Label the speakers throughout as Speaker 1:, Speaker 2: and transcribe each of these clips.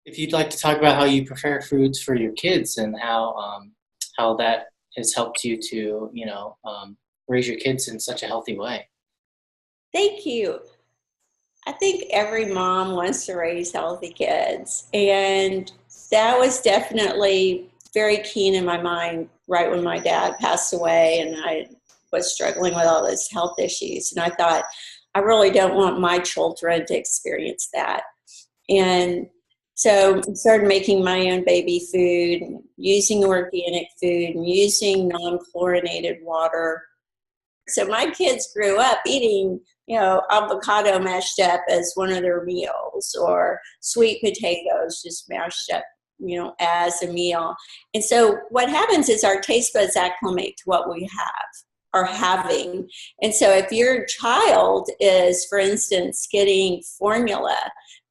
Speaker 1: If you'd like to talk about how you prepare foods for your kids and how that has helped you to raise your kids in such a healthy way.
Speaker 2: Thank you. I think every mom wants to raise healthy kids. And that was definitely very keen in my mind right when my dad passed away and I was struggling with all those health issues. And I thought, I really don't want my children to experience that. And so I started making my own baby food, using organic food, and using non-chlorinated water. So my kids grew up eating, avocado mashed up as one of their meals, or sweet potatoes just mashed up, as a meal. And so what happens is our taste buds acclimate to what we are having. And so if your child is, for instance, getting formula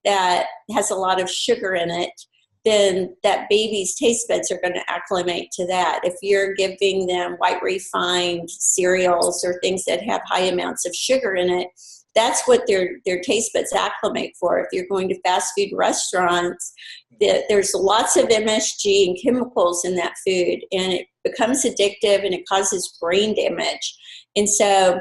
Speaker 2: that has a lot of sugar in it, then that baby's taste buds are going to acclimate to that. If you're giving them white refined cereals or things that have high amounts of sugar in it, that's what their taste buds acclimate for. If you're going to fast food restaurants, there's lots of MSG and chemicals in that food, and it becomes addictive and it causes brain damage. And so,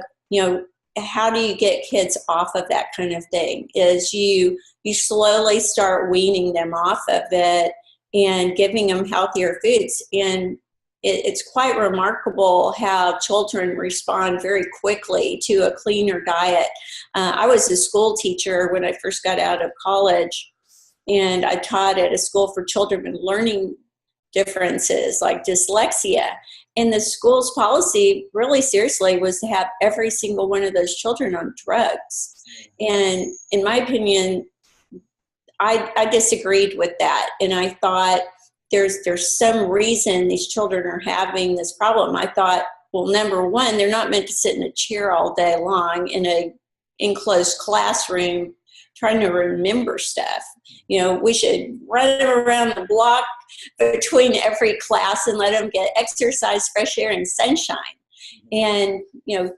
Speaker 2: how do you get kids off of that kind of thing? Is you slowly start weaning them off of it and giving them healthier foods. And it's quite remarkable how children respond very quickly to a cleaner diet. I was a school teacher when I first got out of college, and I taught at a school for children with learning differences like dyslexia. And the school's policy, really seriously, was to have every single one of those children on drugs. And in my opinion, I disagreed with that. And I thought there's some reason these children are having this problem. I thought, well, number one, they're not meant to sit in a chair all day long in a enclosed classroom trying to remember stuff. We should run them around the block between every class and let them get exercise, fresh air, and sunshine. And,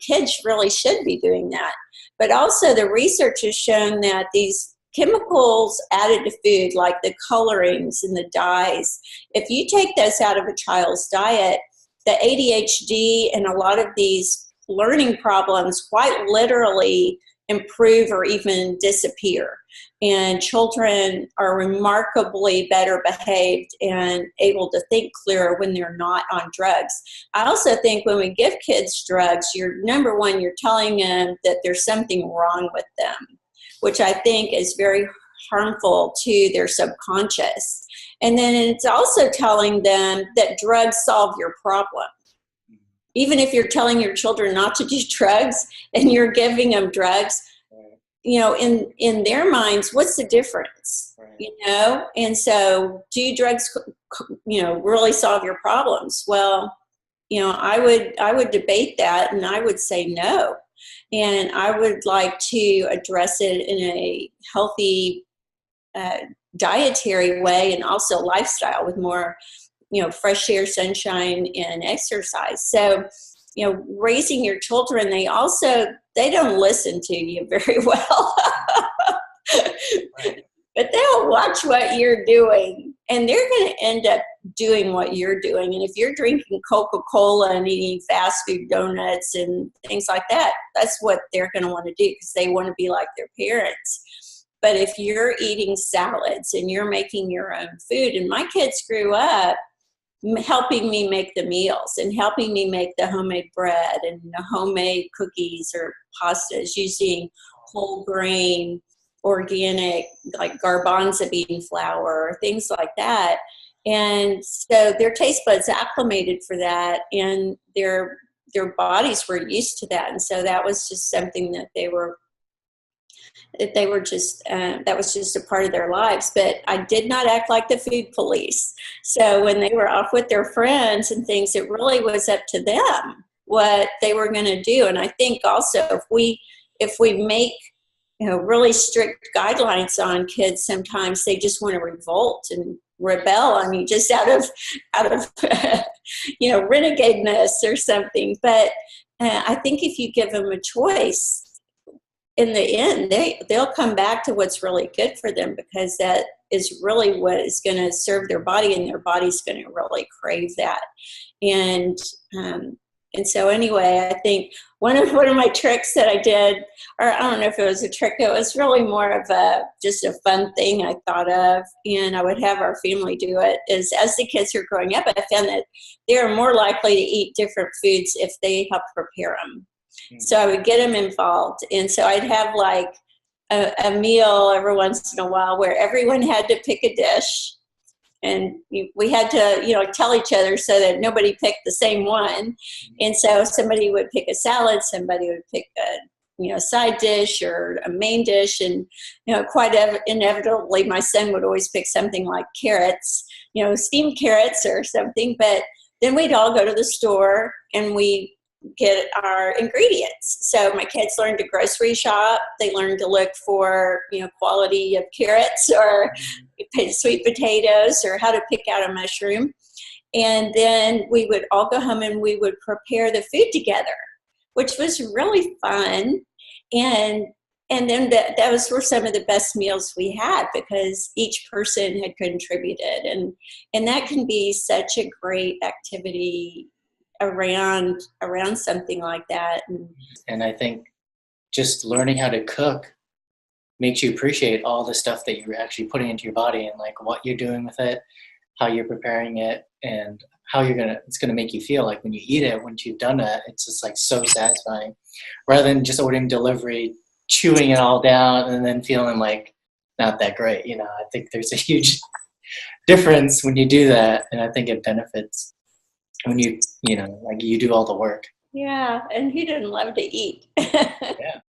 Speaker 2: kids really should be doing that. But also the research has shown that these chemicals added to food, like the colorings and the dyes, if you take those out of a child's diet, the ADHD and a lot of these learning problems quite literally improve or even disappear. And children are remarkably better behaved and able to think clearer when they're not on drugs. I also think when we give kids drugs, number one, you're telling them that there's something wrong with them, which I think is very harmful to their subconscious. And then it's also telling them that drugs solve your problem. Even if you're telling your children not to do drugs and you're giving them drugs, in their minds, what's the difference?
Speaker 1: Right.
Speaker 2: And so do drugs, really solve your problems? Well, I would debate that, and I would say no. And I would like to address it in a healthy dietary way and also lifestyle with more fresh air, sunshine, and exercise. So, raising your children, they don't listen to you very well.
Speaker 1: Right.
Speaker 2: But they'll watch what you're doing, and they're going to end up doing what you're doing. And if you're drinking Coca-Cola and eating fast food donuts and things like that, that's what they're going to want to do because they want to be like their parents. But if you're eating salads and you're making your own food, and my kids grew up helping me make the meals and helping me make the homemade bread and the homemade cookies or pastas using whole grain, organic, like garbanzo bean flour, things like that. And so their taste buds acclimated for that, and their bodies were used to that. And so that was just something that they were just, that was just a part of their lives. But I did not act like the food police. So when they were off with their friends and things, it really was up to them what they were going to do. And I think also if we make really strict guidelines on kids, sometimes they just want to revolt and rebel on you just out of renegadeness or something. But I think if you give them a choice, in the end, they'll come back to what's really good for them, because that is really what is going to serve their body, and their body's going to really crave that. And and so anyway, I think one of my tricks that I did, or I don't know if it was a trick, it was really more of just a fun thing I thought of, and I would have our family do it, is as the kids are growing up, I found that they're more likely to eat different foods if they help prepare them. So I would get them involved. And so I'd have like a meal every once in a while where everyone had to pick a dish. And we had to, tell each other so that nobody picked the same one. And so somebody would pick a salad, somebody would pick a, side dish or a main dish. And, quite inevitably, my son would always pick something like carrots, steamed carrots or something. But then we'd all go to the store and we get our ingredients. So my kids learned to grocery shop. They learned to look for, quality of carrots or sweet potatoes, or how to pick out a mushroom. And then we would all go home and we would prepare the food together, which was really fun. And then those were some of the best meals we had, because each person had contributed. And that can be such a great activity around something like that.
Speaker 1: And I think just learning how to cook makes you appreciate all the stuff that you're actually putting into your body, and like what you're doing with it, how you're preparing it, and how it's gonna make you feel like when you eat it, once you've done it, it's just like so satisfying, rather than just ordering delivery, chewing it all down, and then feeling like not that great. I think there's a huge difference when you do that, and I think it benefits when you do all the work.
Speaker 2: Yeah, and who didn't love to eat?
Speaker 1: Yeah.